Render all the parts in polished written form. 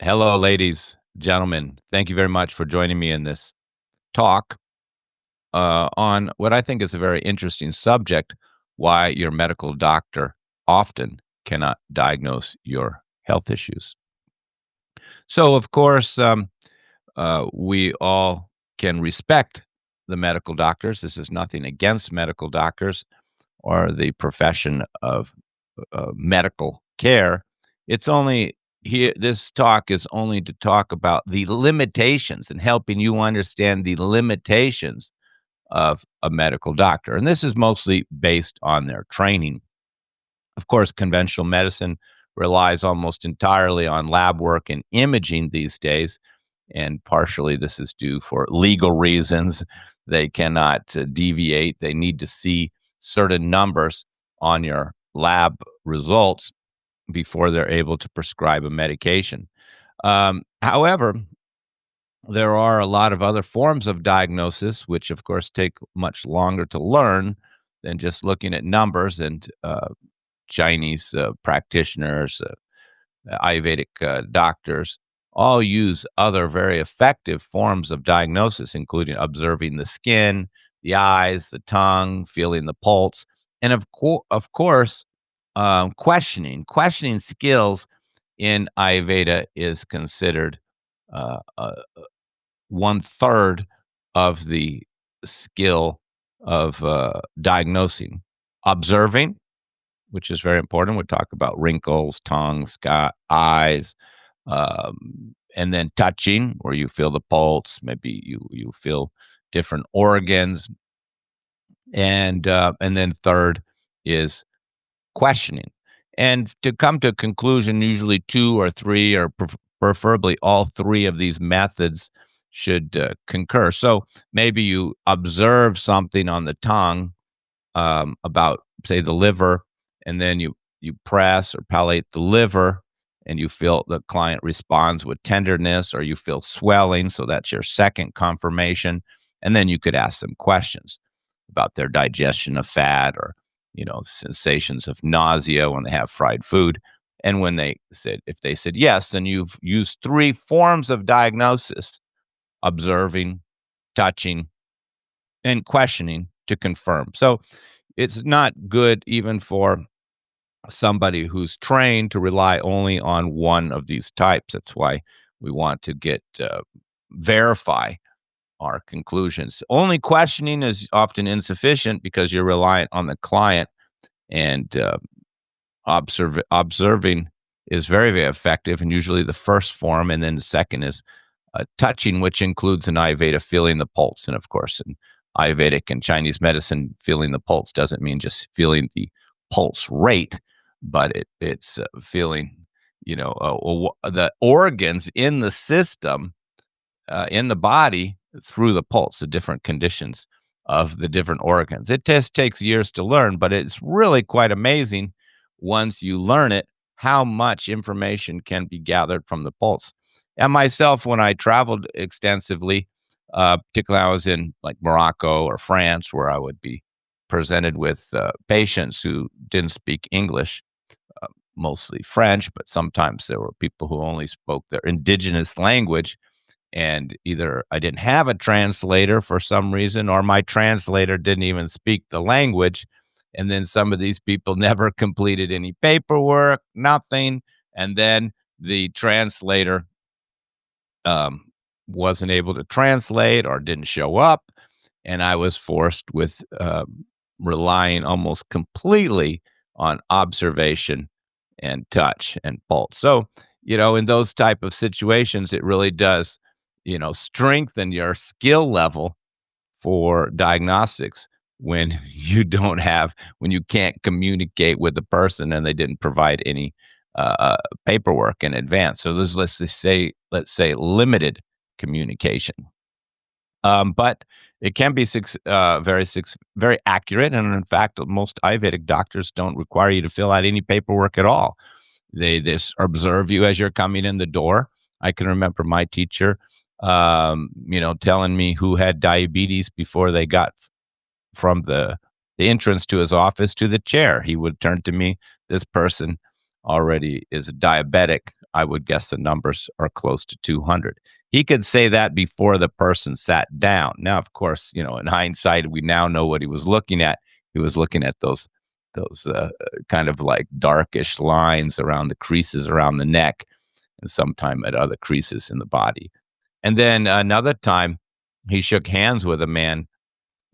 Hello, ladies, gentlemen. Thank you very much for joining me in this talk on what I think is a very interesting subject: why your medical doctor often cannot diagnose your health issues. So, of course, we all can respect the medical doctors. This is nothing against medical doctors or the profession of medical care. It's only here, this talk is only to talk about the limitations and helping you understand the limitations of a medical doctor. And this is mostly based on their training. Of course, conventional medicine relies almost entirely on lab work and imaging these days. And partially this is due for legal reasons. They cannot deviate. They need to see certain numbers on your lab results before they're able to prescribe a medication. However, there are a lot of other forms of diagnosis, which of course take much longer to learn than just looking at numbers. And Chinese practitioners, Ayurvedic doctors, all use other very effective forms of diagnosis, including observing the skin, the eyes, the tongue, feeling the pulse, and of course, questioning skills in Ayurveda is considered uh, uh, one third of the skill of diagnosing. Observing, which is very important. We talk about wrinkles, tongue, eyes, and then touching, where you feel the pulse. Maybe you feel different organs, and then third is questioning. And to come to a conclusion, usually two or three, or preferably all three of these methods should concur. So maybe you observe something on the tongue about, say, the liver, and then you press or palate the liver, and you feel the client responds with tenderness, or you feel swelling. So that's your second confirmation. And then you could ask them questions about their digestion of fat, or sensations of nausea when they have fried food. And when if they said yes, then you've used three forms of diagnosis: observing, touching, and questioning to confirm. So it's not good even for somebody who's trained to rely only on one of these types. That's why we want to verify our conclusions. Only questioning is often insufficient because you're reliant on the client, and observing is very, very effective, and usually the first form. And then the second is touching, which includes in Ayurveda feeling the pulse. And of course, in Ayurvedic and Chinese medicine, feeling the pulse doesn't mean just feeling the pulse rate, but it's feeling, the organs in the system, in the body, through the pulse, the different conditions of the different organs. It just takes years to learn, but it's really quite amazing once you learn it, how much information can be gathered from the pulse. And myself, when I traveled extensively, particularly I was in like Morocco or France, where I would be presented with patients who didn't speak English, mostly French, but sometimes there were people who only spoke their indigenous language. And either I didn't have a translator for some reason, or my translator didn't even speak the language. And then some of these people never completed any paperwork, nothing. And then the translator wasn't able to translate or didn't show up. And I was forced with relying almost completely on observation and touch and pulse. So, in those type of situations, it really does strengthen your skill level for diagnostics when when you can't communicate with the person and they didn't provide any paperwork in advance. So let's say limited communication. But it can be very accurate. And in fact, most Ayurvedic doctors don't require you to fill out any paperwork at all. They just observe you as you're coming in the door. I can remember my teacher telling me who had diabetes before they got from the entrance to his office to the chair. He would turn to me, this person already is a diabetic. I would guess the numbers are close to 200. He could say that before the person sat down. Now, of course, in hindsight, we now know what he was looking at. He was looking at those kind of like darkish lines around the creases around the neck, and sometime at other creases in the body. And then another time, he shook hands with a man,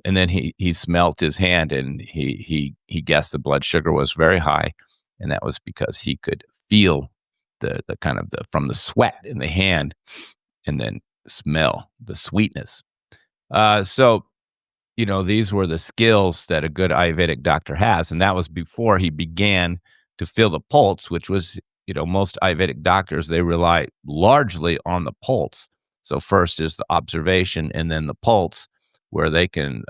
and then he smelt his hand, and he guessed the blood sugar was very high, and that was because he could feel the kind of the from the sweat in the hand, and then smell the sweetness. So these were the skills that a good Ayurvedic doctor has, and that was before he began to feel the pulse, which was, most Ayurvedic doctors, they rely largely on the pulse. So first is the observation, and then the pulse, where they can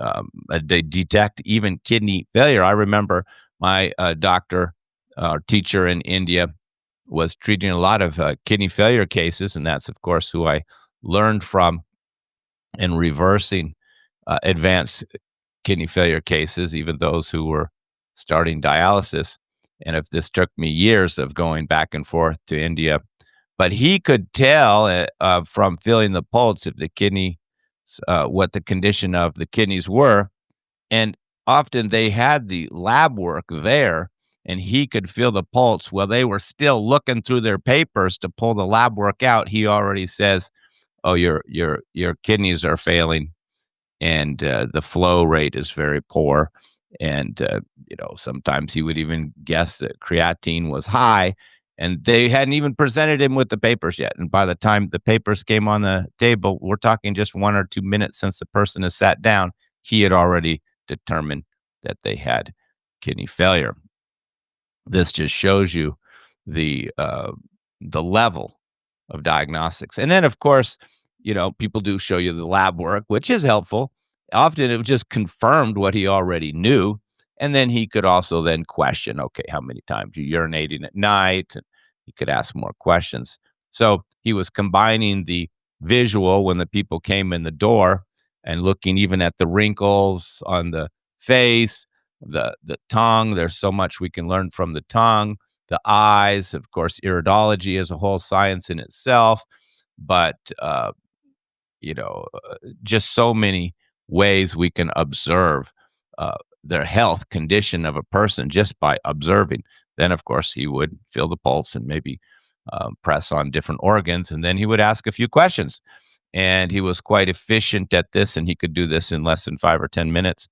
they detect even kidney failure. I remember my doctor, teacher in India, was treating a lot of kidney failure cases, and that's, of course, who I learned from in reversing advanced kidney failure cases, even those who were starting dialysis. And if this took me years of going back and forth to India, but he could tell from feeling the pulse if the kidney, what the condition of the kidneys were. And often they had the lab work there, and he could feel the pulse. While they were still looking through their papers to pull the lab work out, he already says, "Oh, your kidneys are failing, and the flow rate is very poor." And sometimes he would even guess that creatinine was high, and they hadn't even presented him with the papers yet. And by the time the papers came on the table, we're talking just 1 or 2 minutes since the person has sat down, he had already determined that they had kidney failure. This just shows you the the level of diagnostics. And then, of course, people do show you the lab work, which is helpful. Often it just confirmed what he already knew. And then he could also then question, okay, how many times you urinating at night? And he could ask more questions. So he was combining the visual when the people came in the door, and looking even at the wrinkles on the face, the tongue. There's so much we can learn from the tongue, the eyes. Of course, iridology is a whole science in itself, but just so many ways we can observe their health condition of a person just by observing. Then, of course, he would feel the pulse and maybe press on different organs, and then he would ask a few questions. And he was quite efficient at this, and he could do this in less than 5 or 10 minutes.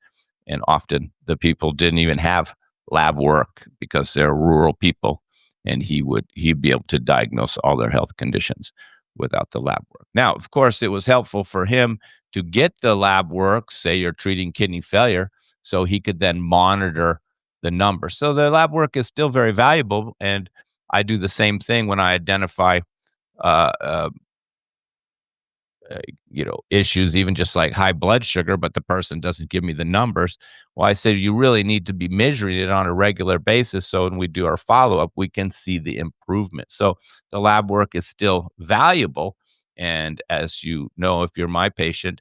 And often the people didn't even have lab work because they're rural people, and he'd be able to diagnose all their health conditions without the lab work. Now, of course, it was helpful for him to get the lab work. Say you're treating kidney failure, so he could then monitor the numbers. So the lab work is still very valuable, and I do the same thing when I identify uh, uh, issues, even just like high blood sugar, but the person doesn't give me the numbers. Well, I said, you really need to be measuring it on a regular basis. So when we do our follow up, we can see the improvement. So the lab work is still valuable. And as you know, if you're my patient,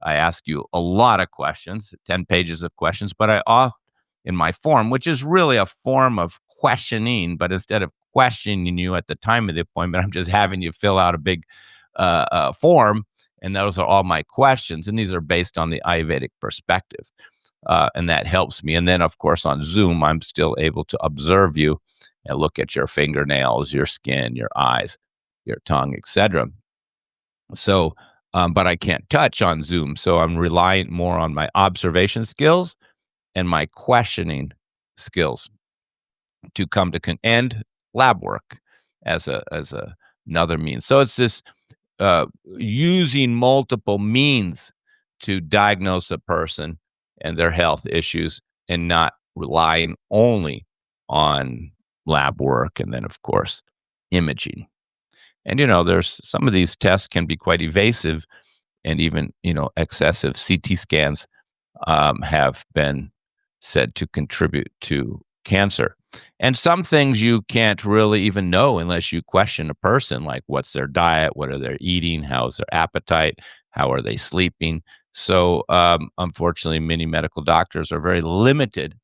I ask you a lot of questions, 10 pages of questions, but I often in my form, which is really a form of questioning, but instead of questioning you at the time of the appointment, I'm just having you fill out a big form, and those are all my questions, and these are based on the Ayurvedic perspective, and that helps me. And then, of course, on Zoom, I'm still able to observe you and look at your fingernails, your skin, your eyes, your tongue, etc. So, but I can't touch on Zoom, so I'm relying more on my observation skills and my questioning skills to come to and lab work as another means. So it's this using multiple means to diagnose a person and their health issues, and not relying only on lab work, and then, of course, imaging. And there's some of these tests can be quite evasive, and even excessive CT scans have been said to contribute to cancer. And some things you can't really even know unless you question a person, like what's their diet, what are they eating, how's their appetite, how are they sleeping. So, unfortunately, many medical doctors are very limited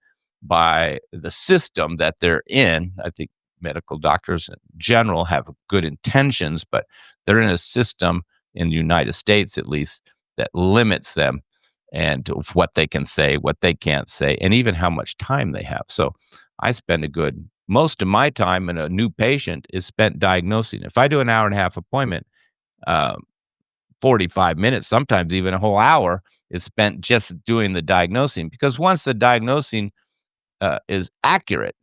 by the system that they're in. I think medical doctors in general have good intentions, but they're in a system in the United States, at least, that limits them and of what they can say, what they can't say, and even how much time they have. So I spend a good most of my time in a new patient is spent diagnosing. If I do an hour and a half appointment, uh, 45 minutes, sometimes even a whole hour is spent just doing the diagnosing. Because once the diagnosing is accurate,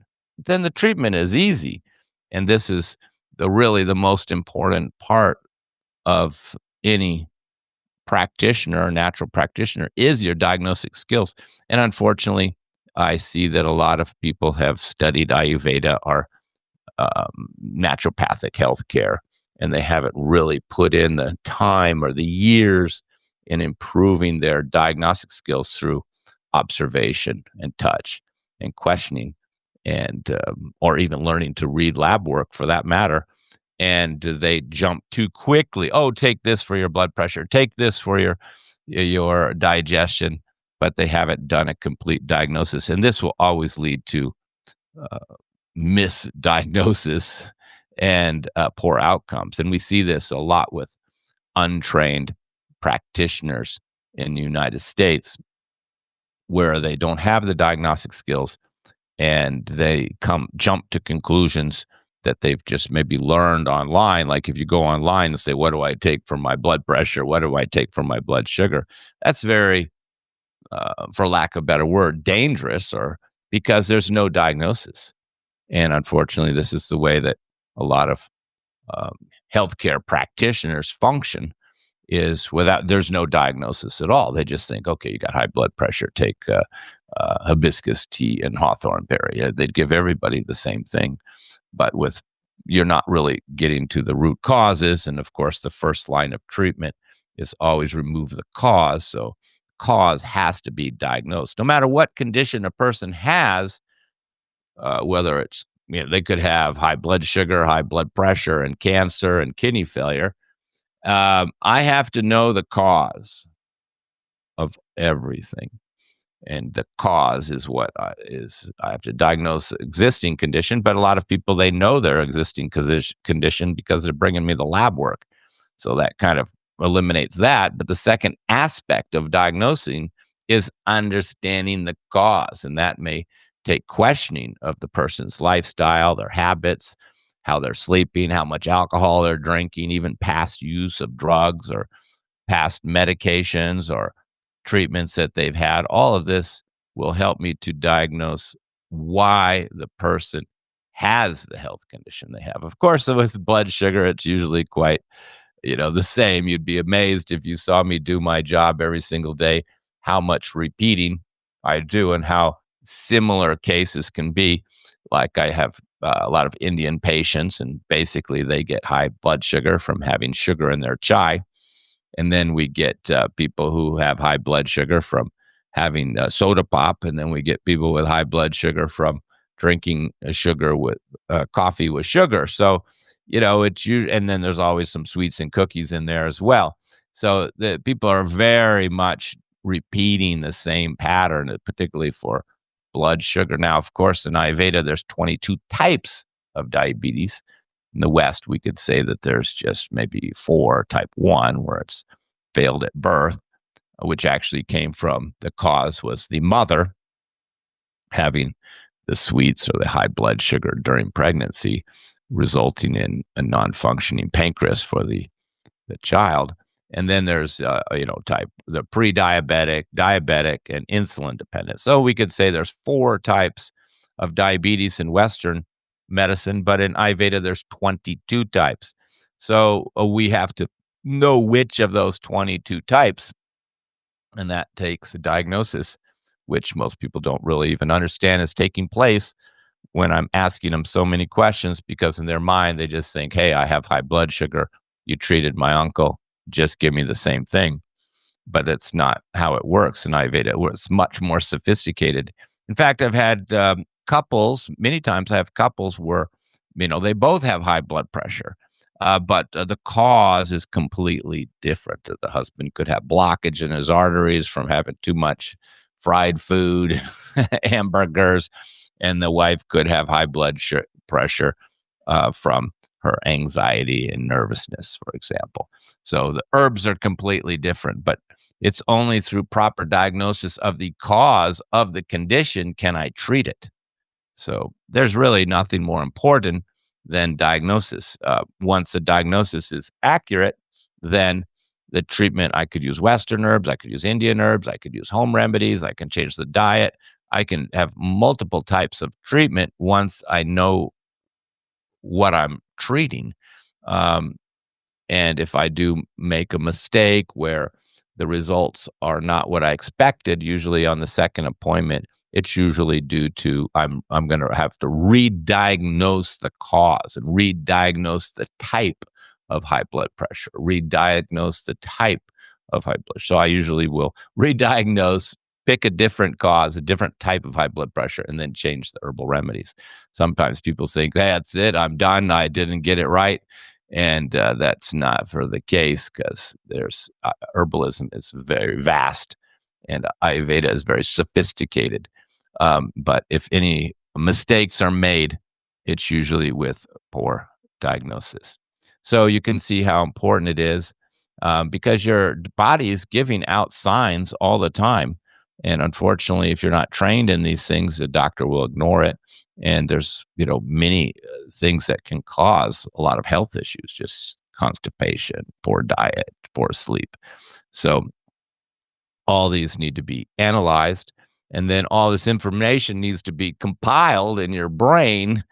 then the treatment is easy. And this is really the most important part of any practitioner, natural practitioner, is your diagnostic skills. And unfortunately, I see that a lot of people have studied Ayurveda or naturopathic healthcare, and they haven't really put in the time or the years in improving their diagnostic skills through observation and touch and questioning and or even learning to read lab work for that matter. And they jump too quickly. Oh, take this for your blood pressure. Take this for your digestion. But they haven't done a complete diagnosis, and this will always lead to uh, misdiagnosis and poor outcomes. And we see this a lot with untrained practitioners in the United States, where they don't have the diagnostic skills and they jump to conclusions that they've just maybe learned online. Like if you go online and say, what do I take for my blood pressure? What do I take for my blood sugar? That's very, for lack of a better word, dangerous, or because there's no diagnosis. And unfortunately, this is the way that a lot of um, healthcare practitioners function, is there's no diagnosis at all. They just think, okay, you got high blood pressure, take hibiscus tea and hawthorn berry. They'd give everybody the same thing, but you're not really getting to the root causes. And of course, the first line of treatment is always remove the cause. So cause has to be diagnosed. No matter what condition a person has, whether it's, they could have high blood sugar, high blood pressure, and cancer and kidney failure. I have to know the cause of everything. And the cause is I have to diagnose the existing condition, but a lot of people, they know their existing condition because they're bringing me the lab work. So that kind of eliminates that. But the second aspect of diagnosing is understanding the cause. And that may take questioning of the person's lifestyle, their habits, how they're sleeping, how much alcohol they're drinking, even past use of drugs or past medications or treatments that they've had. All of this will help me to diagnose why the person has the health condition they have. Of course, with blood sugar, it's usually quite, the same. You'd be amazed if you saw me do my job every single day, how much repeating I do and how similar cases can be. Like I have a lot of Indian patients, and basically they get high blood sugar from having sugar in their chai. And then we get people who have high blood sugar from having soda pop. And then we get people with high blood sugar from drinking sugar with coffee with sugar. So, and then there's always some sweets and cookies in there as well. So the people are very much repeating the same pattern, particularly for blood sugar. Now, of course, in Ayurveda, there's 22 types of diabetes. In the West, we could say that there's just maybe 4, type 1, where it's failed at birth, which actually came from the cause was the mother having the sweets or the high blood sugar during pregnancy, resulting in a non-functioning pancreas for the child. And then there's, the pre-diabetic, diabetic, and insulin dependent. So we could say there's 4 types of diabetes in Western medicine, but in Ayurveda, there's 22 types. So we have to know which of those 22 types, and that takes a diagnosis, which most people don't really even understand is taking place when I'm asking them so many questions, because in their mind, they just think, hey, I have high blood sugar. You treated my uncle. Just give me the same thing. But that's not how it works in Ayurveda. It's much more sophisticated. In fact, I've had couples, many times I have couples where, they both have high blood pressure, but the cause is completely different. The husband could have blockage in his arteries from having too much fried food, hamburgers, and the wife could have high blood pressure from her anxiety and nervousness, for example. So the herbs are completely different, but it's only through proper diagnosis of the cause of the condition can I treat it. So there's really nothing more important than diagnosis. Once the diagnosis is accurate, then the treatment, I could use Western herbs, I could use Indian herbs, I could use home remedies, I can change the diet. I can have multiple types of treatment once I know what I'm treating. Um, and if I do make a mistake where the results are not what I expected, usually on the second appointment, it's usually due to I'm going to have to re-diagnose the cause and re-diagnose the type of high blood pressure, re-diagnose the type of high blood. So I usually will re-diagnose, pick a different cause, a different type of high blood pressure, and then change the herbal remedies. Sometimes people think, hey, that's it, I'm done, I didn't get it right. And that's not for the case because there's herbalism is very vast and Ayurveda is very sophisticated. But if any mistakes are made, it's usually with poor diagnosis. So you can see how important it is because your body is giving out signs all the time. And unfortunately, if you're not trained in these things, the doctor will ignore it. And there's, many things that can cause a lot of health issues, just constipation, poor diet, poor sleep. So all these need to be analyzed. And then all this information needs to be compiled in your brain.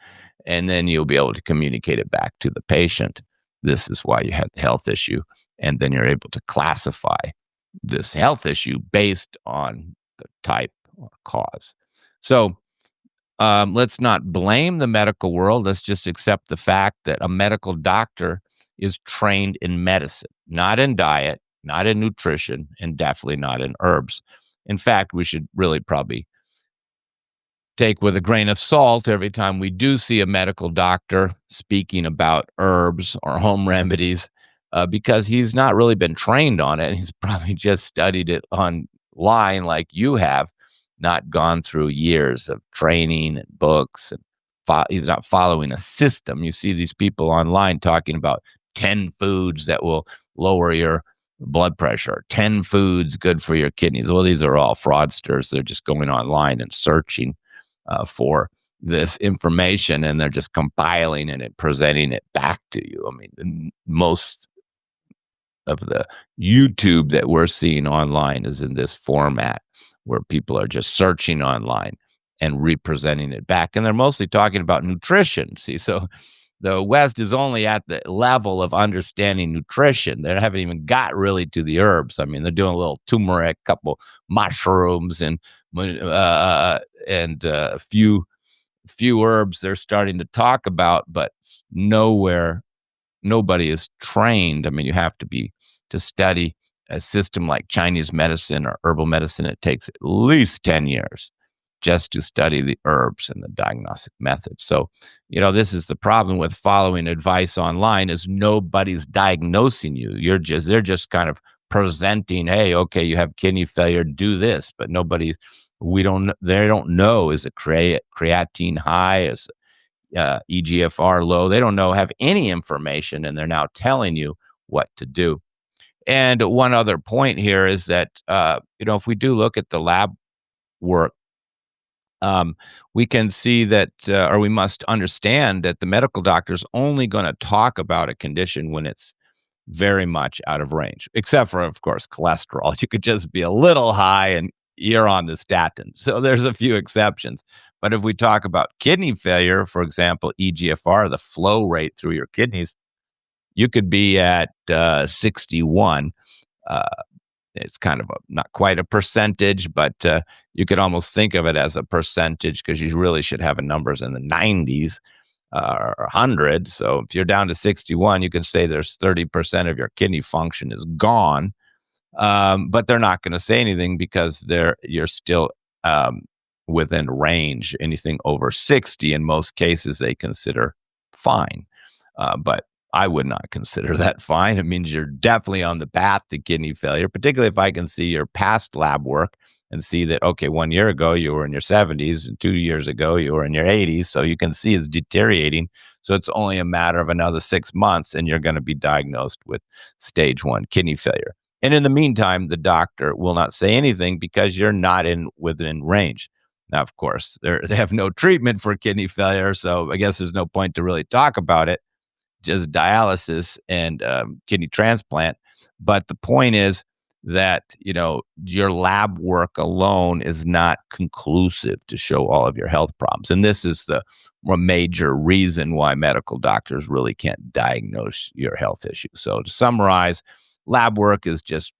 And then you'll be able to communicate it back to the patient. This is why you had the health issue. And then you're able to classify this health issue based on the type or cause. So let's not blame the medical world. Let's just accept the fact that a medical doctor is trained in medicine, not in diet, not in nutrition, and definitely not in herbs. In fact, we should really probably take with a grain of salt every time we do see a medical doctor speaking about herbs or home remedies, because he's not really been trained on it. He's probably just studied it online like you have, not gone through years of training and books. And he's not following a system. You see these people online talking about 10 foods that will lower your blood pressure, 10 foods good for your kidneys. Well, these are all fraudsters. They're just going online and searching for this information, and they're just compiling it and presenting it back to you. I mean, most of the YouTube that we're seeing online is in this format where people are just searching online and representing it back. And they're mostly talking about nutrition. See, so the West is only at the level of understanding nutrition. They haven't even got really to the herbs. I mean, they're doing a little turmeric, couple mushrooms, and a few herbs they're starting to talk about, but nobody is trained. I mean, you have to study a system like Chinese medicine or herbal medicine. It takes at least 10 years just to study the herbs and the diagnostic method. So, this is the problem with following advice online is nobody's diagnosing you. They're just kind of presenting, hey, okay, you have kidney failure, do this, but they don't know, is it creatine high, is EGFR low? They don't have any information, and they're now telling you what to do. And one other point here is that, if we do look at the lab work, we can see that, or we must understand that the medical doctor is only going to talk about a condition when it's very much out of range, except for, of course, cholesterol. You could just be a little high and you're on the statin. So there's a few exceptions. But if we talk about kidney failure, for example, EGFR, the flow rate through your kidneys, you could be at 61. It's kind of not quite a percentage, but you could almost think of it as a percentage because you really should have numbers in the 90s or 100. So if you're down to 61, you could say there's 30% of your kidney function is gone. But they're not going to say anything because you're still within range. Anything over 60, in most cases, they consider fine. But I would not consider that fine. It means you're definitely on the path to kidney failure, particularly if I can see your past lab work and see that, okay, 1 year ago you were in your 70s, and 2 years ago you were in your 80s. So you can see it's deteriorating. So it's only a matter of another 6 months, and you're going to be diagnosed with stage one kidney failure. And in the meantime, the doctor will not say anything because you're not within range. Now, of course, they have no treatment for kidney failure, so I guess there's no point to really talk about it, just dialysis and kidney transplant. But the point is that, your lab work alone is not conclusive to show all of your health problems. And this is the more major reason why medical doctors really can't diagnose your health issues. So to summarize, lab work is just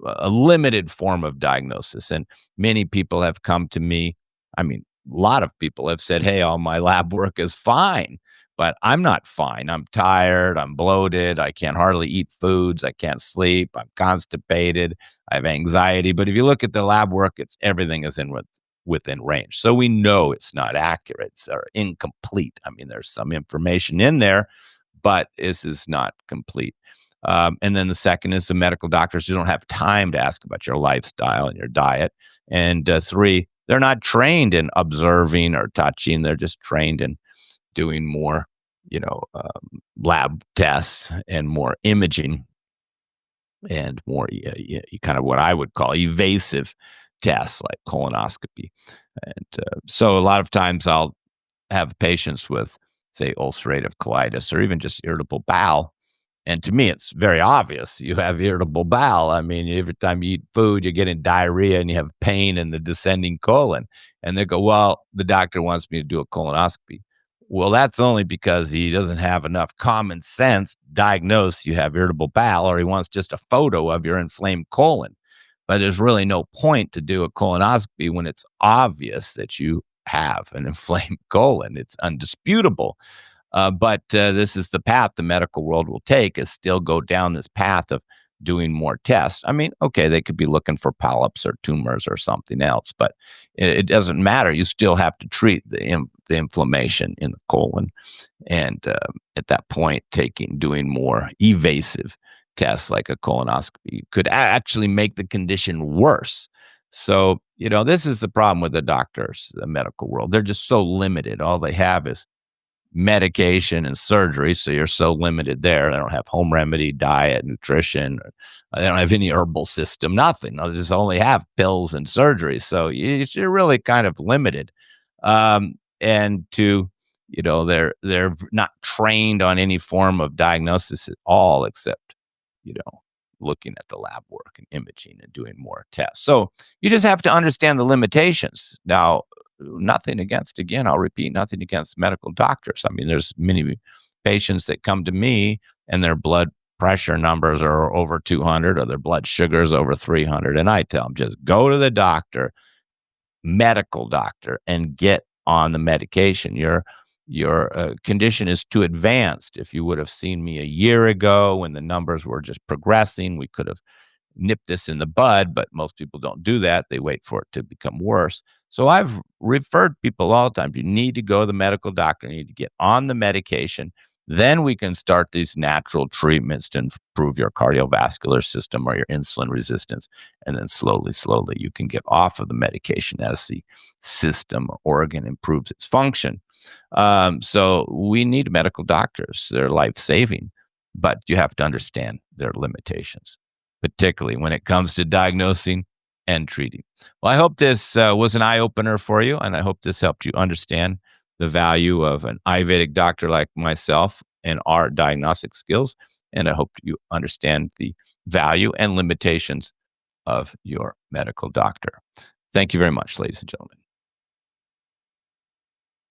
a limited form of diagnosis. And many people have come to me. I mean, a lot of people have said, hey, all my lab work is fine, but I'm not fine. I'm tired. I'm bloated. I can't hardly eat foods. I can't sleep. I'm constipated. I have anxiety. But if you look at the lab work, everything is within range. So we know it's not accurate or incomplete. I mean, there's some information in there, but this is not complete. And then the second is the medical doctors who don't have time to ask about your lifestyle and your diet. And three, they're not trained in observing or touching. They're just trained in doing more, lab tests and more imaging and more kind of what I would call evasive tests like colonoscopy. And so a lot of times I'll have patients with, say, ulcerative colitis or even just irritable bowel. And to me, it's very obvious you have irritable bowel. I mean, every time you eat food, you're getting diarrhea and you have pain in the descending colon. And they go, well, the doctor wants me to do a colonoscopy. Well, that's only because he doesn't have enough common sense to diagnose you have irritable bowel, or he wants just a photo of your inflamed colon. But there's really no point to do a colonoscopy when it's obvious that you have an inflamed colon. It's undisputable. But this is the path the medical world will take, is still go down this path of doing more tests. I mean, okay, they could be looking for polyps or tumors or something else, but it doesn't matter. You still have to treat the inflammation in the colon. And at that point, doing more evasive tests like a colonoscopy could actually make the condition worse. So, this is the problem with the doctors, the medical world. They're just so limited. All they have is medication and surgery, so you're so limited there. They don't have home remedy, diet, nutrition. They don't have any herbal system, nothing. They just only have pills and surgery. So you're really kind of limited. And they're not trained on any form of diagnosis at all, except, looking at the lab work and imaging and doing more tests. So you just have to understand the limitations. Now, I'll repeat, nothing against medical doctors. I mean, there's many patients that come to me and their blood pressure numbers are over 200 or their blood sugar is over 300. And I tell them, just go to the medical doctor, and get on the medication. Your condition is too advanced. If you would have seen me a year ago when the numbers were just progressing, we could have nip this in the bud, but most people don't do that. They wait for it to become worse. So I've referred people all the time. You need to go to the medical doctor. You need to get on the medication. Then we can start these natural treatments to improve your cardiovascular system or your insulin resistance. And then slowly, slowly, you can get off of the medication as the system or organ improves its function. So we need medical doctors. They're life-saving, but you have to understand their limitations, particularly when it comes to diagnosing and treating. Well, I hope this was an eye-opener for you, and I hope this helped you understand the value of an Ayurvedic doctor like myself and our diagnostic skills, and I hope you understand the value and limitations of your medical doctor. Thank you very much, ladies and gentlemen.